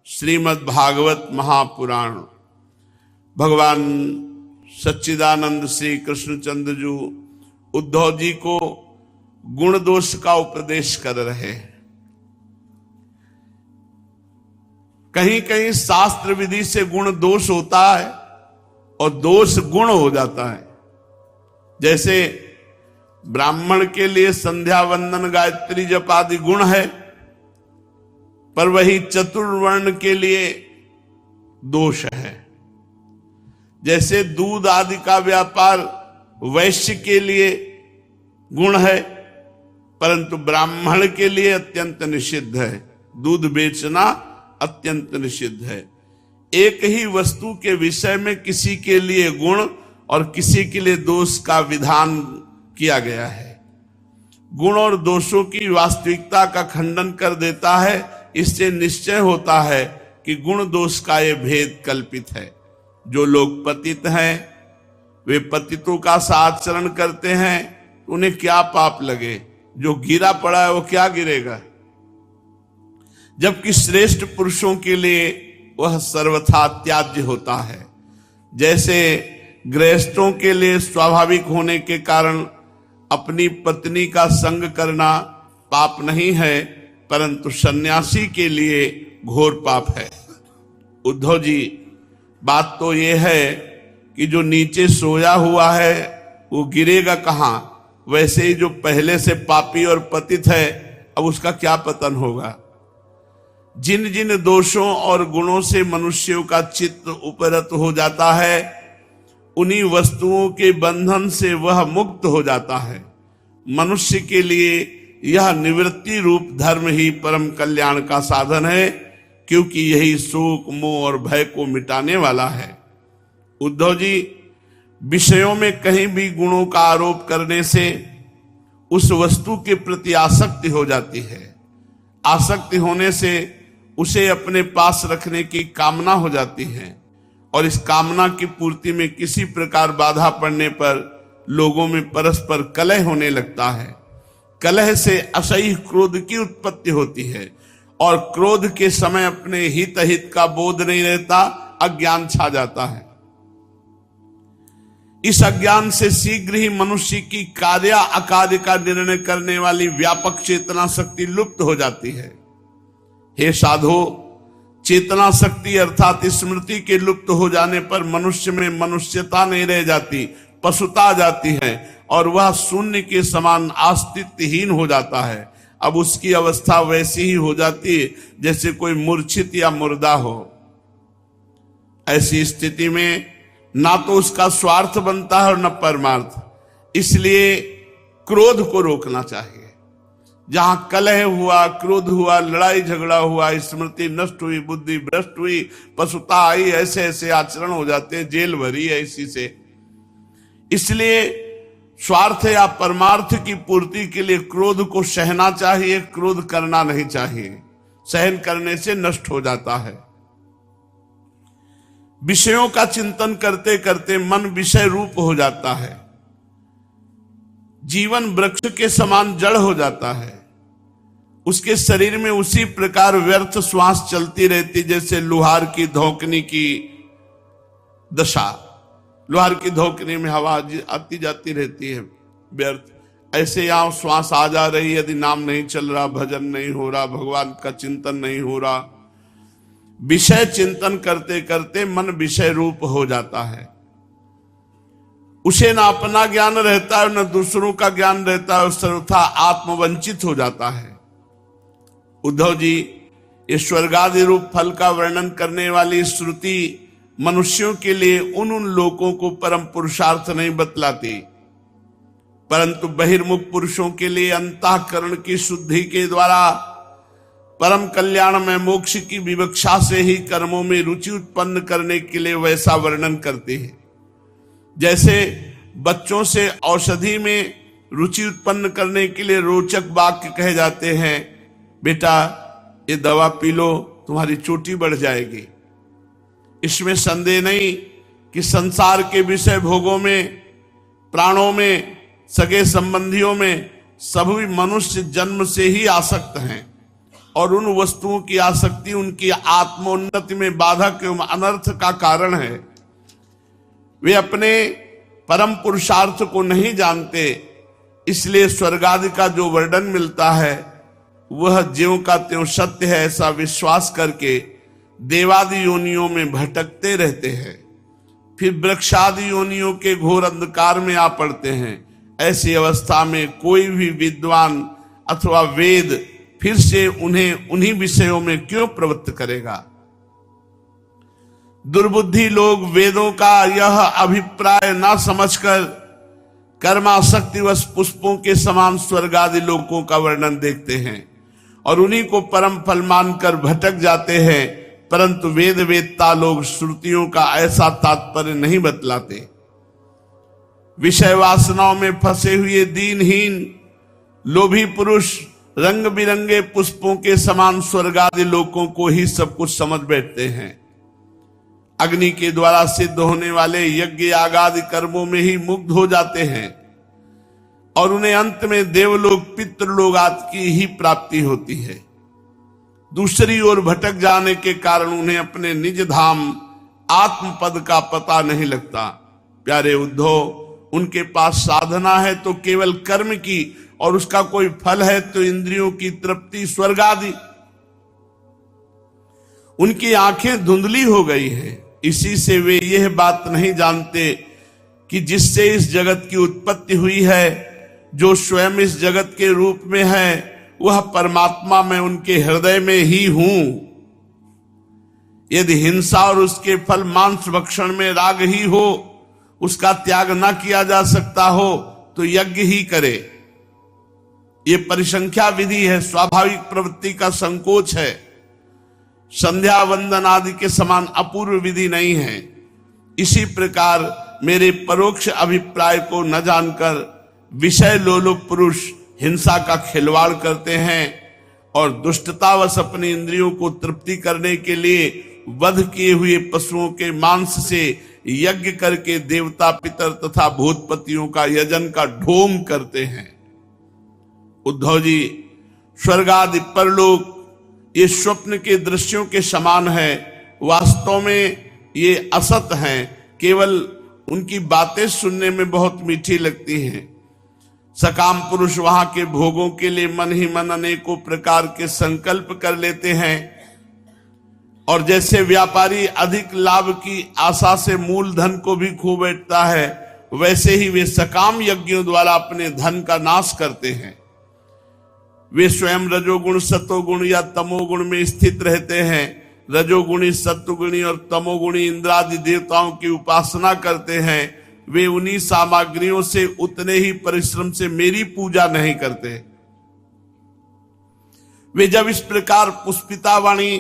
श्रीमद् भागवत महापुराण। भगवान सच्चिदानंद श्री कृष्णचंद्र जी उद्धव जी को गुण दोष का उपदेश कर रहे हैं। कहीं कहीं शास्त्र विधि से गुण दोष होता है और दोष गुण हो जाता है। जैसे ब्राह्मण के लिए संध्या वंदन गायत्री जप आदि गुण है, पर वही चतुर्वर्ण के लिए दोष है। जैसे दूध आदि का व्यापार वैश्य के लिए गुण है, परंतु ब्राह्मण के लिए अत्यंत निषिद्ध है। दूध बेचना अत्यंत निषिद्ध है। एक ही वस्तु के विषय में किसी के लिए गुण और किसी के लिए दोष का विधान किया गया है। गुण और दोषों की वास्तविकता का खंडन कर देता है। इससे निश्चय होता है कि गुण दोष का ये भेद कल्पित है। जो लोग पतित हैं वे पतितों का सा आचरण करते हैं, उन्हें क्या पाप लगे। जो गिरा पड़ा है वो क्या गिरेगा, जबकि श्रेष्ठ पुरुषों के लिए वह सर्वथा त्याज्य होता है। जैसे गृहस्थों के लिए स्वाभाविक होने के कारण अपनी पत्नी का संग करना पाप नहीं है, परंतु सन्यासी के लिए घोर पाप है। उद्धव जी, बात तो यह है कि जो नीचे सोया हुआ है वो गिरेगा कहां। वैसे ही जो पहले से पापी और पतित है, अब उसका क्या पतन होगा। जिन जिन दोषों और गुणों से मनुष्यों का चित्त उपरत हो जाता है, उन्हीं वस्तुओं के बंधन से वह मुक्त हो जाता है। मनुष्य के लिए यह निवृत्ति रूप धर्म ही परम कल्याण का साधन है, क्योंकि यही शोक मोह और भय को मिटाने वाला है। उद्धव जी, विषयों में कहीं भी गुणों का आरोप करने से उस वस्तु के प्रति आसक्ति हो जाती है। आसक्ति होने से उसे अपने पास रखने की कामना हो जाती है, और इस कामना की पूर्ति में किसी प्रकार बाधा पड़ने पर लोगों में परस्पर कलह होने लगता है। कलह से असह्य क्रोध की उत्पत्ति होती है, और क्रोध के समय अपने हित अहित का बोध नहीं रहता, अज्ञान छा जाता है। इस अज्ञान से शीघ्र ही मनुष्य की कार्य अकार्य का निर्णय करने वाली व्यापक चेतना शक्ति लुप्त हो जाती है। हे साधो, चेतना शक्ति अर्थात स्मृति के लुप्त हो जाने पर मनुष्य में मनुष्यता नहीं रह जाती, पशुता आ जाती है, और वह शून्य के समान अस्तित्वहीन हो जाता है। अब उसकी अवस्था वैसी ही हो जाती है जैसे कोई मूर्छित या मुर्दा हो। ऐसी स्थिति में ना तो उसका स्वार्थ बनता है और न परमार्थ। इसलिए क्रोध को रोकना चाहिए। जहां कलह हुआ, क्रोध हुआ, लड़ाई झगड़ा हुआ, स्मृति नष्ट हुई, बुद्धि भ्रष्ट हुई, पशुता आई, ऐसे ऐसे आचरण हो जाते हैं, जेल भरी है इसी से। इसलिए स्वार्थ या परमार्थ की पूर्ति के लिए क्रोध को सहना चाहिए, क्रोध करना नहीं चाहिए। सहन करने से नष्ट हो जाता है। विषयों का चिंतन करते करते मन विषय रूप हो जाता है। जीवन वृक्ष के समान जड़ हो जाता है। उसके शरीर में उसी प्रकार व्यर्थ श्वास चलती रहती जैसे लोहार की धोकनी की दशा। लोहार की धोकनी में हवा आती जाती रहती है व्यर्थ। ऐसे यहां श्वास आ जा रही, यदि नाम नहीं चल रहा, भजन नहीं हो रहा, भगवान का चिंतन नहीं हो रहा, विषय चिंतन करते करते मन विषय रूप हो जाता है। उसे ना अपना ज्ञान रहता है न दूसरों का ज्ञान रहता है, सर्वथा आत्मवंचित हो जाता है। उद्धव जी, ये स्वर्गादि रूप फल का वर्णन करने वाली श्रुति मनुष्यों के लिए उन लोगों को परम पुरुषार्थ नहीं बतलाती, परंतु बहिर्मुख पुरुषों के लिए अंतःकरण की शुद्धि के द्वारा परम कल्याण में मोक्ष की विवक्षा से ही कर्मों में रुचि उत्पन्न करने के लिए वैसा वर्णन करते हैं। जैसे बच्चों से औषधि में रुचि उत्पन्न करने के लिए रोचक वाक्य कहे जाते हैं, बेटा ये दवा पी लो, तुम्हारी चोटी बढ़ जाएगी। इसमें संदेह नहीं कि संसार के विषय भोगों में, प्राणों में, सगे संबंधियों में सभी मनुष्य जन्म से ही आसक्त हैं। और उन वस्तुओं की आसक्ति उनकी आत्मोन्नति में बाधक एवं अनर्थ का कारण है। वे अपने परम पुरुषार्थ को नहीं जानते, इसलिए स्वर्ग आदि का जो वर्णन मिलता है वह ज्यों का त्यों सत्य है ऐसा विश्वास करके देवादि योनियों में भटकते रहते हैं, फिर वृक्षादि योनियों के घोर अंधकार में आ पड़ते हैं। ऐसी अवस्था में कोई भी विद्वान अथवा वेद फिर से उन्हें उन्हीं विषयों में क्यों प्रवृत्त करेगा। दुर्बुद्धि लोग वेदों का यह अभिप्राय ना समझकर कर्मासक्तिवश पुष्पों के समान स्वर्ग आदि लोकों का वर्णन देखते हैं और उन्हीं को परम फल मानकर भटक जाते हैं, परंतु वेद वेदता लोग श्रुतियों का ऐसा तात्पर्य नहीं बतलाते। विषय वासनाओं में फंसे हुए दीनहीन लोभी पुरुष रंग बिरंगे पुष्पों के समान स्वर्ग आदि लोकों को ही सब कुछ समझ बैठते हैं। अग्नि के द्वारा सिद्ध होने वाले यज्ञ याग आदि कर्मों में ही मुग्ध हो जाते हैं और उन्हें अंत में देवलोक पितृलोक आदि की ही प्राप्ति होती है। दूसरी ओर भटक जाने के कारण उन्हें अपने निज धाम आत्म पद का पता नहीं लगता। प्यारे उद्धव, उनके पास साधना है तो केवल कर्म की, और उसका कोई फल है तो इंद्रियों की तृप्ति स्वर्ग आदि। उनकी आंखें धुंधली हो गई हैं, इसी से वे यह बात नहीं जानते कि जिससे इस जगत की उत्पत्ति हुई है, जो स्वयं इस जगत के रूप में है, वह परमात्मा में उनके हृदय में ही हूं। यदि हिंसा और उसके फल मांस भक्षण में राग ही हो, उसका त्याग न किया जा सकता हो तो यज्ञ ही करे। ये परिसंख्या विधि है, स्वाभाविक प्रवृत्ति का संकोच है, संध्या वंदन आदि के समान अपूर्व विधि नहीं है। इसी प्रकार मेरे परोक्ष अभिप्राय को न जानकर विषय लोलुप पुरुष हिंसा का खिलवाड़ करते हैं और दुष्टतावश अपनी इंद्रियों को तृप्ति करने के लिए वध किए हुए पशुओं के मांस से यज्ञ करके देवता पितर तथा भूतपतियों का यजन का ढोंग करते हैं। उद्धव जी, स्वर्ग आदि परलोक ये स्वप्न के दृश्यों के समान है, वास्तव में ये असत हैं, केवल उनकी बातें सुनने में बहुत मीठी लगती हैं। सकाम पुरुष वहां के भोगों के लिए मन ही मन अनेकों प्रकार के संकल्प कर लेते हैं और जैसे व्यापारी अधिक लाभ की आशा से मूल धन को भी खो बैठता है, वैसे ही वे सकाम यज्ञों द्वारा अपने धन का नाश करते हैं। वे स्वयं रजोगुण सतोगुण या तमोगुण में स्थित रहते हैं। रजोगुणी सत्वगुणी और तमोगुणी इंद्रादि देवताओं की उपासना करते हैं। वे उन्हीं सामग्रियों से उतने ही परिश्रम से मेरी पूजा नहीं करते। वे जब इस प्रकार पुष्पिता वाणी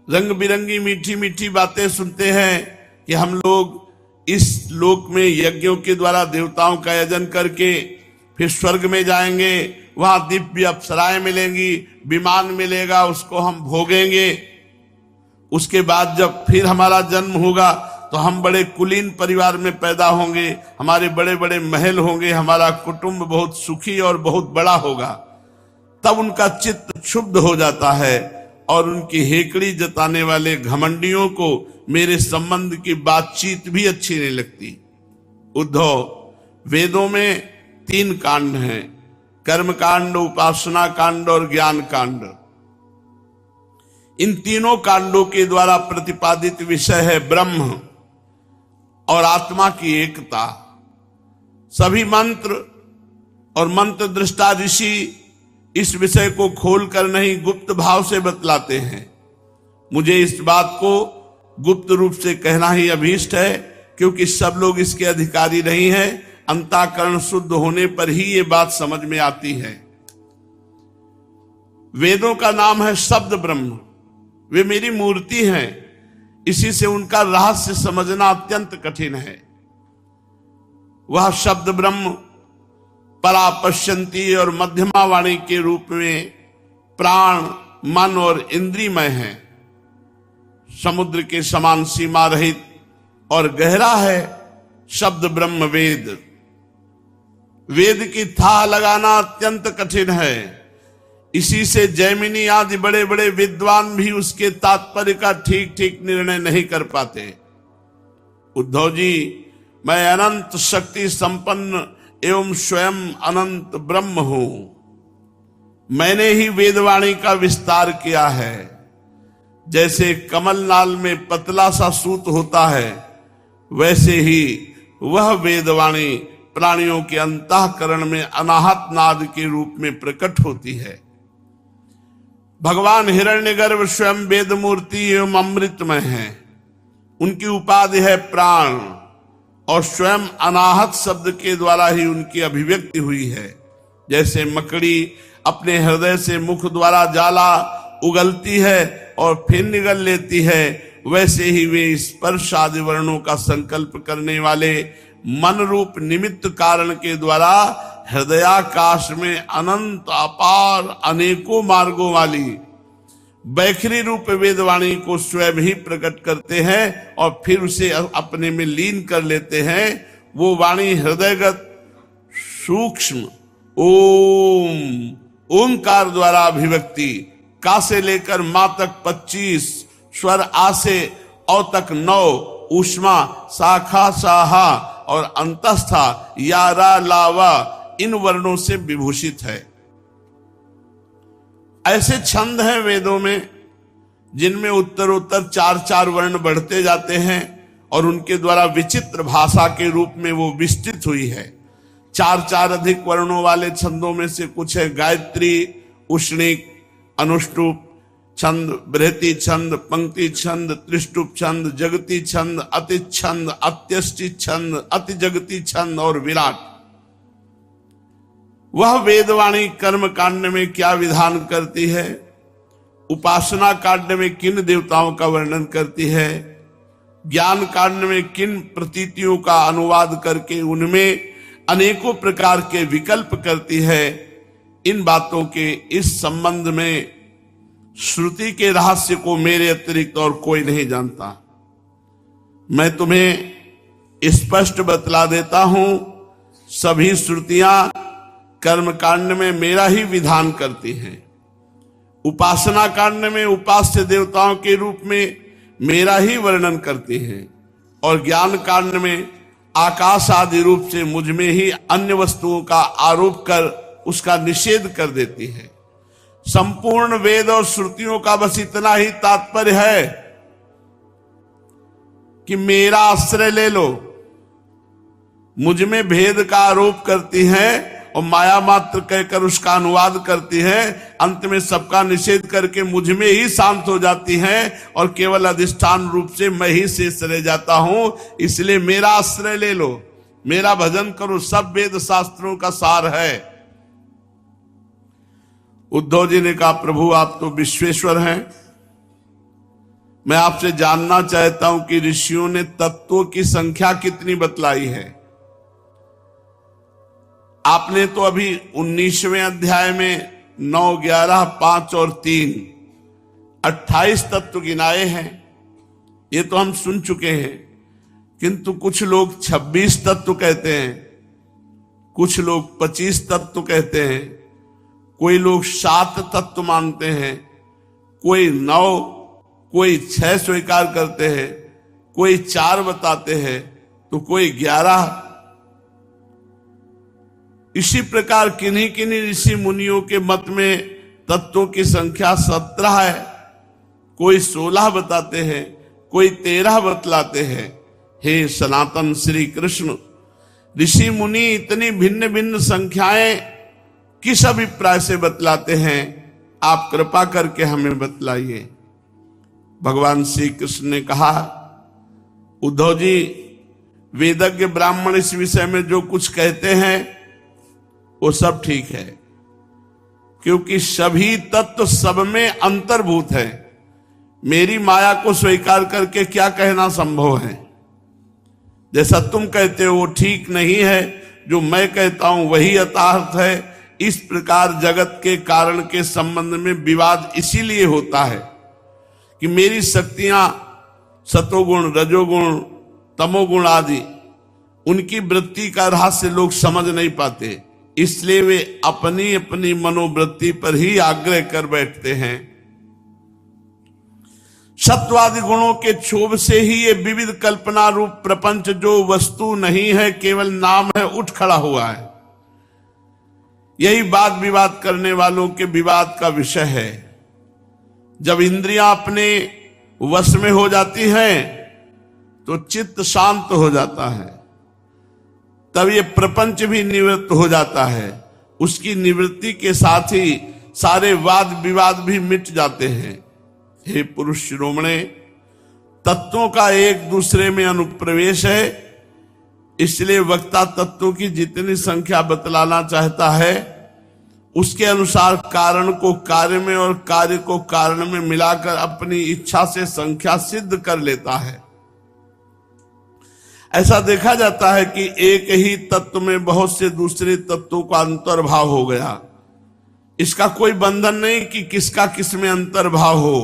रंग बिरंगी मीठी मीठी बातें सुनते हैं कि हम लोग इस लोक में यज्ञों के द्वारा देवताओं का यजन करके फिर स्वर्ग में जाएंगे, वहां दिव्य अप्सराएं मिलेंगी, विमान मिलेगा, उसको हम भोगेंगे। उसके बाद जब फिर हमारा जन्म होगा तो हम बड़े कुलीन परिवार में पैदा होंगे, हमारे बड़े बड़े महल होंगे, हमारा कुटुंब बहुत सुखी और बहुत बड़ा होगा। तब उनका चित्त क्षुब्ध हो जाता है और उनकी हेकड़ी जताने वाले घमंडियों को मेरे संबंध की बातचीत भी अच्छी नहीं लगती। उद्धव, वेदों में 3 कांड हैं, कर्म कांड, उपासना कांड और ज्ञान कांड। इन तीनों कांडों के द्वारा प्रतिपादित विषय है ब्रह्म और आत्मा की एकता। सभी मंत्र और मंत्र दृष्टा ऋषि इस विषय को खोलकर नहीं गुप्त भाव से बतलाते हैं। मुझे इस बात को गुप्त रूप से कहना ही अभीष्ट है, क्योंकि सब लोग इसके अधिकारी नहीं हैं। अंतःकरण शुद्ध होने पर ही ये बात समझ में आती है। वेदों का नाम है शब्द ब्रह्म, वे मेरी मूर्ति हैं, इसी से उनका रहस्य समझना अत्यंत कठिन है। वह शब्द ब्रह्म परापश्यंती और मध्यमा वाणी के रूप में प्राण, मन और इंद्रियमय है। समुद्र के समान सीमा रहित और गहरा है शब्द ब्रह्म वेद। वेद की था लगाना अत्यंत कठिन है। इसी से जैमिनी आदि बड़े बड़े विद्वान भी उसके तात्पर्य का ठीक ठीक निर्णय नहीं कर पाते। उद्धव जी, मैं अनंत शक्ति संपन्न एवं स्वयं अनंत ब्रह्म हूं। मैंने ही वेदवाणी का विस्तार किया है। जैसे कमलनाल में पतला सा सूत होता है, वैसे ही वह वेदवाणी प्राणियों के अंतःकरण में अनाहत नाद के रूप में प्रकट होती है। भगवान हिरण्यगर्भ स्वयं वेद मूर्ति एवं अमृतमय हैं। उनकी उपाधि है प्राण, और स्वयं अनाहत शब्द के द्वारा ही उनकी अभिव्यक्ति हुई है। जैसे मकड़ी अपने हृदय से मुख द्वारा जाला उगलती है और फिर निगल लेती है, वैसे ही वे स्पर्श आदि वर्णों का संकल्प करने वाले मन रूप निमित्त कारण के द्वारा हृदयाकाश में अनंत अपार अनेकों मार्गों वाली बैखरी रूप वेदवाणी को स्वयं ही प्रकट करते हैं और फिर उसे अपने में लीन कर लेते हैं। वो वाणी हृदयगत सूक्ष्म ओंकार द्वारा अभिव्यक्ति, का से लेकर मां तक 25 स्वर, आ से औ तक 9, ऊष्मा, शाखा, साहा और अंतस्था, यारा, लावा, इन वर्णों से विभूषित है। ऐसे छंद हैं वेदों में जिनमें उत्तरोत्तर 4-4 वर्ण बढ़ते जाते हैं और उनके द्वारा विचित्र भाषा के रूप में वो विस्तृत हुई है। 4-4 अधिक वर्णों वाले छंदों में से कुछ है गायत्री, उष्णिक, अनुष्टुप छंद, बृहति छंद, पंक्ति छंद, त्रिष्टुप छंद, जगती छंद, अति छंद, अत्यष्टि छंद, अति जगती छंद और विराट। वह वेदवाणी कर्म कांड में क्या विधान करती है, उपासना कांड में किन देवताओं का वर्णन करती है, ज्ञान कांड में किन प्रतीतियों का अनुवाद करके उनमें अनेकों प्रकार के विकल्प करती है, इन बातों के इस संबंध में श्रुति के रहस्य को मेरे अतिरिक्त और कोई नहीं जानता। मैं तुम्हें स्पष्ट बतला देता हूं, सभी श्रुतियां कर्म कांड में मेरा ही विधान करती हैं, उपासना कांड में उपास्य देवताओं के रूप में मेरा ही वर्णन करती हैं, और ज्ञान कांड में आकाश आदि रूप से मुझ में ही अन्य वस्तुओं का आरोप कर उसका निषेध कर देती है। संपूर्ण वेद और श्रुतियों का बस इतना ही तात्पर्य है कि मेरा आश्रय ले लो। मुझ में भेद का आरोप करती हैं और माया मात्र कहकर उसका अनुवाद करती है, अंत में सबका निषेध करके मुझ में ही शांत हो जाती हैं और केवल अधिष्ठान रूप से मैं ही शेष रह जाता हूं। इसलिए मेरा आश्रय ले लो, मेरा भजन करो, सब वेद शास्त्रों का सार है। उद्धव जी ने कहा, प्रभु आप तो विश्वेश्वर हैं, मैं आपसे जानना चाहता हूं कि ऋषियों ने तत्वों की संख्या कितनी बतलाई है। आपने तो अभी 19वें अध्याय में 9, 11, 5 और 3 28 तत्व गिनाए हैं, ये तो हम सुन चुके हैं। किंतु कुछ लोग 26 तत्व कहते हैं, कुछ लोग 25 तत्व कहते हैं, कोई लोग 7 तत्व मानते हैं, कोई 9, कोई 6 स्वीकार करते हैं, कोई 4 बताते हैं, तो कोई 11। इसी प्रकार किन्हीं किन्हीं ऋषि मुनियों के मत में तत्वों की संख्या 17 है, कोई 16 बताते हैं, कोई 13 बतलाते हैं। हे सनातन श्री कृष्ण, ऋषि मुनि इतनी भिन्न भिन्न संख्याएं किस अभिप्राय से बतलाते हैं, आप कृपा करके हमें बतलाइए। भगवान श्री कृष्ण ने कहा, उद्धव जी, वेदज्ञ ब्राह्मण इस विषय में जो कुछ कहते हैं वो सब ठीक है, क्योंकि सभी तत्व सब में अंतर्भूत है। मेरी माया को स्वीकार करके क्या कहना संभव है। जैसा तुम कहते हो वो ठीक नहीं है, जो मैं कहता हूं वही यथार्थ है। इस प्रकार जगत के कारण के संबंध में विवाद इसीलिए होता है कि मेरी शक्तियां सतोगुण, रजोगुण, तमोगुण आदि, उनकी वृत्ति का रहस्य लोग समझ नहीं पाते। इसलिए वे अपनी अपनी मनोवृत्ति पर ही आग्रह कर बैठते हैं। सत्वादि गुणों के क्षोभ से ही ये विविध कल्पना रूप प्रपंच, जो वस्तु नहीं है केवल नाम है, उठ खड़ा हुआ है। यही वाद विवाद करने वालों के विवाद का विषय है। जब इंद्रियां अपने वश में हो जाती हैं तो चित्त शांत हो जाता है, तब ये प्रपंच भी निवृत्त हो जाता है। उसकी निवृत्ति के साथ ही सारे वाद विवाद भी मिट जाते हैं। हे पुरुष शिरोमणे, तत्वों का एक दूसरे में अनुप्रवेश है, इसलिए वक्ता तत्वों की जितनी संख्या बतलाना चाहता है उसके अनुसार कारण को कार्य में और कार्य को कारण में मिलाकर अपनी इच्छा से संख्या सिद्ध कर लेता है। ऐसा देखा जाता है कि एक ही तत्व में बहुत से दूसरे तत्वों का अंतर्भाव हो गया। इसका कोई बंधन नहीं कि किसका किस में अंतर्भाव हो।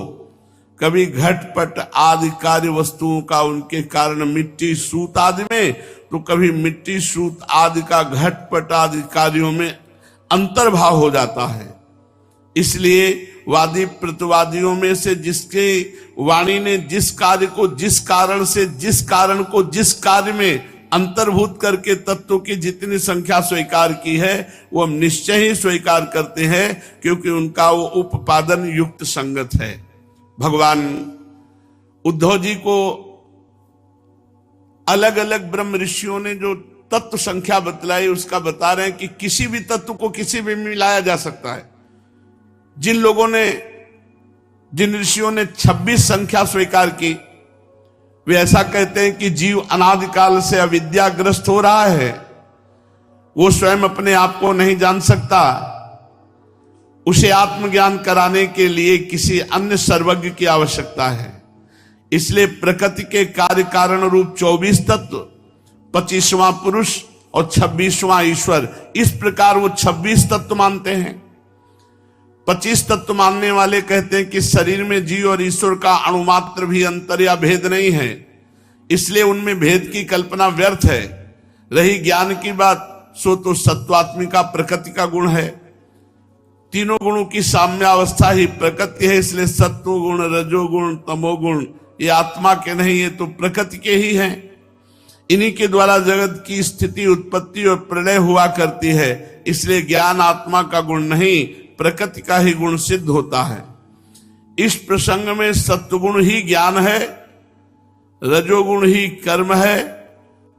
कभी घटपट आदि कार्य वस्तुओं का उनके कारण मिट्टी सूत आदि में, तो कभी मिट्टी सूत आदि का घटपट आदि कार्यों में अंतर्भाव हो जाता है। इसलिए वादी प्रतिवादियों में से जिसके वाणी ने जिस कार्य को जिस कारण से जिस कारण को जिस कार्य में अंतर्भूत करके तत्वों की जितनी संख्या स्वीकार की है वो हम निश्चय ही स्वीकार करते हैं, क्योंकि उनका वो उपादान युक्त संगत है। भगवान उद्धव जी को अलग अलग ब्रह्म ऋषियों ने जो तत्व संख्या बतलाई उसका बता रहे हैं कि किसी भी तत्व को किसी भी मिलाया जा सकता है। जिन ऋषियों ने 26 संख्या स्वीकार की वे ऐसा कहते हैं कि जीव अनादिकाल से अविद्याग्रस्त हो रहा है, वो स्वयं अपने आप को नहीं जान सकता, उसे आत्मज्ञान कराने के लिए किसी अन्य सर्वज्ञ की आवश्यकता है। इसलिए प्रकृति के कार्य कारण रूप 24 तत्व, 25वां पुरुष और 26वां ईश्वर, इस प्रकार वो 26 तत्व मानते हैं। 25 तत्व मानने वाले कहते हैं कि शरीर में जीव और ईश्वर का अणुमात्र भी अंतर या भेद नहीं है, इसलिए उनमें भेद की कल्पना व्यर्थ है। रही ज्ञान की बात, सो तो सत्वात्मिका प्रकृति का गुण है। तीनों गुणों की साम्यावस्था ही प्रकृति है, इसलिए सत्व गुण, रजोगुण, तमोगुण ये आत्मा के नहीं, ये तो प्रकृति के ही हैं। इन्हीं के द्वारा जगत की स्थिति, उत्पत्ति और प्रलय हुआ करती है, इसलिए ज्ञान आत्मा का गुण नहीं प्रकृति का ही गुण सिद्ध होता है। इस प्रसंग में सत्वगुण ही ज्ञान है, रजोगुण ही कर्म है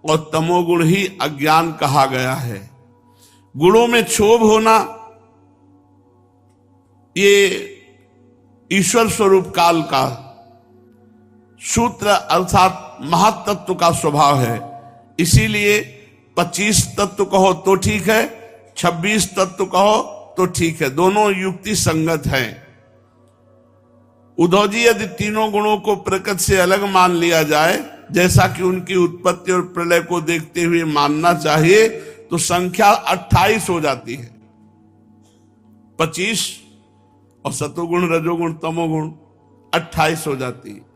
और तमोगुण ही अज्ञान कहा गया है। गुणों में क्षोभ होना ये ईश्वर स्वरूप काल का सूत्र अर्थात महातत्व का स्वभाव है। इसीलिए 25 तत्व कहो तो ठीक है, 26 तत्व कहो तो ठीक है, दोनों युक्ति संगत हैं। उद्धव जी, यदि तीनों गुणों को प्रकृति से अलग मान लिया जाए, जैसा कि उनकी उत्पत्ति और प्रलय को देखते हुए मानना चाहिए, तो संख्या 28 हो जाती है। 25 और सतोगुण, रजोगुण, तमोगुण 28 हो जाती है।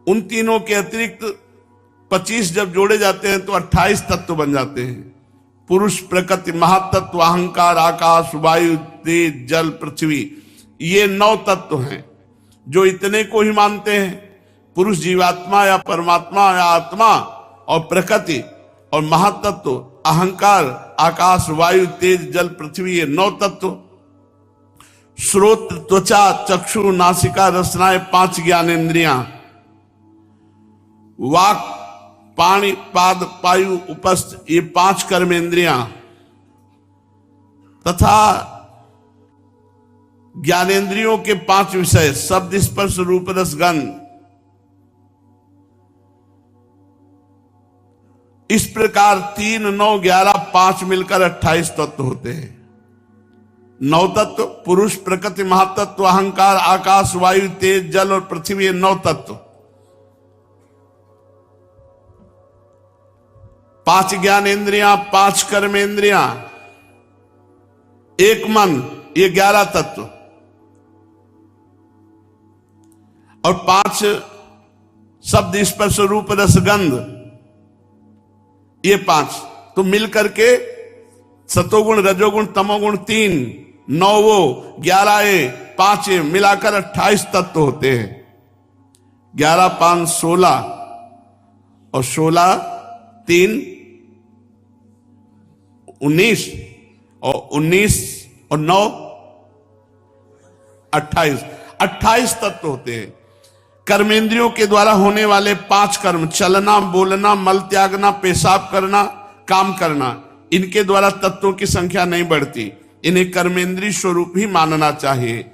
उन तीनों के अतिरिक्त 25 जब जोड़े जाते हैं तो 28 तत्व बन जाते हैं। पुरुष, प्रकृति, महातत्व, अहंकार, आकाश, वायु, तेज, जल, पृथ्वी, ये 9 तत्व हैं जो इतने को ही मानते हैं। पुरुष जीवात्मा या परमात्मा या आत्मा, और प्रकृति और महातत्व, अहंकार, आकाश, वायु, तेज, जल, पृथ्वी, ये 9 तत्व। श्रोत, त्वचा, चक्षु, नासिका, रसनाएं 5 ज्ञानेंद्रियां, वाक, पाणी, पाद, पायु, उपस्थ, ये 5 कर्मेंद्रियां तथा ज्ञानेंद्रियों के 5 विषय, शब्द, स्पर्श, रूप, रस, गंध। इस प्रकार 3, 9, 11, 5 मिलकर 28 तत्व होते हैं। 9 तत्व, पुरुष, प्रकृति, महातत्व, अहंकार, आकाश, वायु, तेज, जल और पृथ्वी, 9 तत्व। 5 ज्ञानेंद्रियां, 5 कर्मेंद्रियां, 1 मन, ये 11 तत्व, और 5 शब्द, स्पर्श, रूप, रस, गंध, ये 5, तो मिलकर के सतोगुण, रजोगुण, तमोगुण 3, 9 वो, 11 ये, 5 ये, मिलाकर 28 तत्व होते हैं। 11 5 16 और 16 3 19 और 19 और 9 28, 28 तत्व होते हैं। कर्मेंद्रियों के द्वारा होने वाले 5 कर्म, चलना, बोलना, मल त्यागना, पेशाब करना, काम करना, इनके द्वारा तत्वों की संख्या नहीं बढ़ती। इन्हें कर्मेंद्रीय स्वरूप ही मानना चाहिए।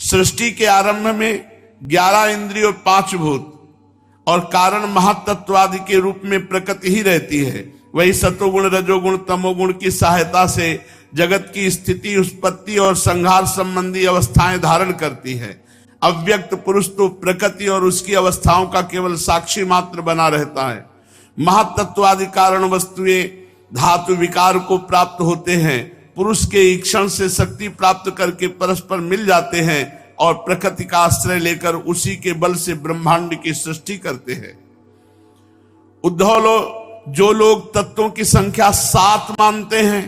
सृष्टि के आरंभ में 11 इंद्रिय और 5 भूत और कारण महातत्व आदि के रूप में प्रकृति ही रहती है। वही सतोगुण, रजोगुण, तमोगुण की सहायता से जगत की स्थिति, उत्पत्ति और संहार संबंधी अवस्थाएं धारण करती है। अव्यक्त पुरुष तो प्रकृति और उसकी अवस्थाओं का केवल साक्षी मात्र बना रहता है। महातत्वादि कारण वस्तुएं धातु विकार को प्राप्त होते हैं, पुरुष के ईक्षण से शक्ति प्राप्त करके परस्पर मिल जाते हैं और प्रकृति का आश्रय लेकर उसी के बल से ब्रह्मांड की सृष्टि करते हैं। उद्धव जो लोग तत्वों की संख्या 7 मानते हैं,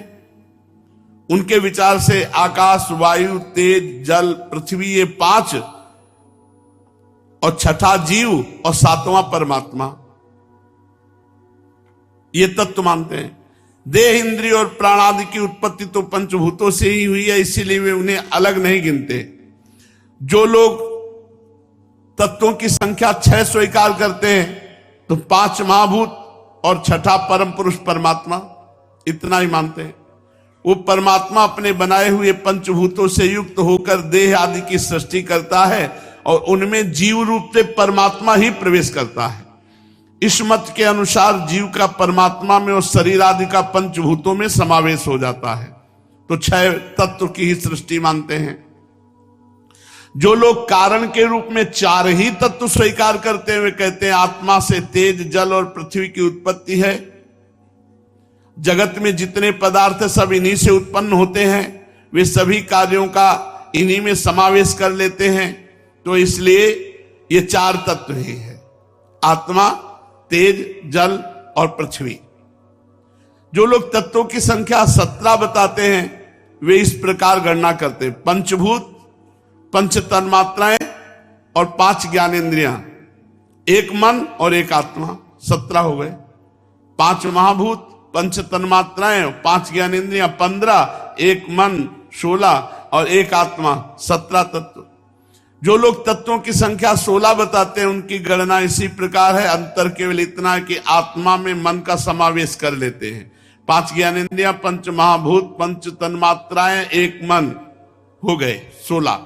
उनके विचार से आकाश, वायु, तेज, जल, पृथ्वी ये 5 और छठा जीव और 7वां परमात्मा, ये तत्व मानते हैं। देह, इंद्रिय और प्राण आदि की उत्पत्ति तो पंचभूतों से ही हुई है, इसीलिए वे उन्हें अलग नहीं गिनते। जो लोग तत्वों की संख्या 6 स्वीकार करते हैं, तो 5 महाभूत और छठा परम पुरुष परमात्मा, इतना ही मानते हैं। वो परमात्मा अपने बनाए हुए पंचभूतों से युक्त होकर देह आदि की सृष्टि करता है और उनमें जीव रूप से परमात्मा ही प्रवेश करता है। इस मत के अनुसार जीव का परमात्मा में और शरीर आदि का पंचभूतों में समावेश हो जाता है। तो 6 तत्व की ही सृष्टि मानते हैं। जो लोग कारण के रूप में 4 ही तत्व स्वीकार करते हुए कहते हैं आत्मा से तेज, जल और पृथ्वी की उत्पत्ति है, जगत में जितने पदार्थ सब इन्हीं से उत्पन्न होते हैं, वे सभी कार्यों का इन्हीं में समावेश कर लेते हैं, तो इसलिए ये 4 तत्व ही है, आत्मा, तेज, जल और पृथ्वी। जो लोग तत्वों की संख्या 17 बताते हैं, वे इस प्रकार गणना करते हैं: पंचभूत, 5 तन्मात्राएं और 5 ज्ञानेंद्रियां, 1 मन और 1 आत्मा, 17 हो गए। 5 महाभूत, 5 तन्मात्राएं, 5 ज्ञानेंद्रियां 15, 1 मन 16 और 1 आत्मा 17 तत्व। जो लोग तत्वों की संख्या 16 बताते हैं, उनकी गणना इसी प्रकार है। अंतर केवल इतना है कि आत्मा में मन का समावेश कर लेते हैं। 5 ज्ञानेंद्रियां, 5 महाभूत, 5 तन्मात्राएं, 1 मन हो गए 16।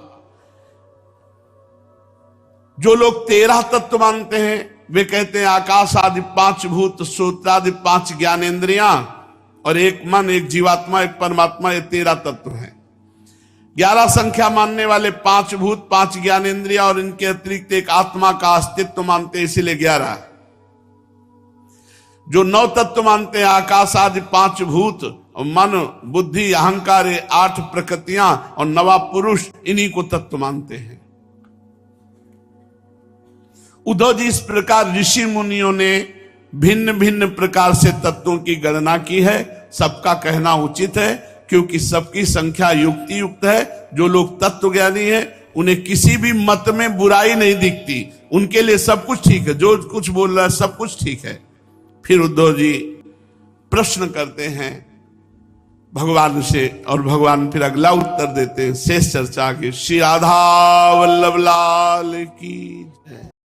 जो लोग 13 तत्व मानते हैं, वे कहते हैं आकाश आदि 5 भूत, श्रोत्रादि 5 ज्ञानेंद्रियां और 1 मन, 1 जीवात्मा, 1 परमात्मा, ये 13 तत्व हैं। 11 संख्या मानने वाले 5 भूत, 5 ज्ञानेंद्रियां और इनके अतिरिक्त 1 आत्मा का अस्तित्व मानते हैं, इसीलिए 11। जो 9 तत्व मानते हैं आकाश आदि 5 भूत और मन, बुद्धि, अहंकार, 8 प्रकृतियां और 9वां पुरुष, इन्हीं को तत्व मानते हैं। उद्धव जी, इस प्रकार ऋषि मुनियों ने भिन्न भिन्न प्रकार से तत्वों की गणना की है। सबका कहना उचित है, क्योंकि सबकी संख्या युक्ति युक्त है। जो लोग तत्व ज्ञानी हैं, उन्हें किसी भी मत में बुराई नहीं दिखती, उनके लिए सब कुछ ठीक है, जो कुछ बोल रहा है सब कुछ ठीक है। फिर उद्धव जी प्रश्न करते हैं भगवान से, और भगवान फिर अगला उत्तर देते हैं। शेष चर्चा की। श्री राधा वल्लभ लाल की जय।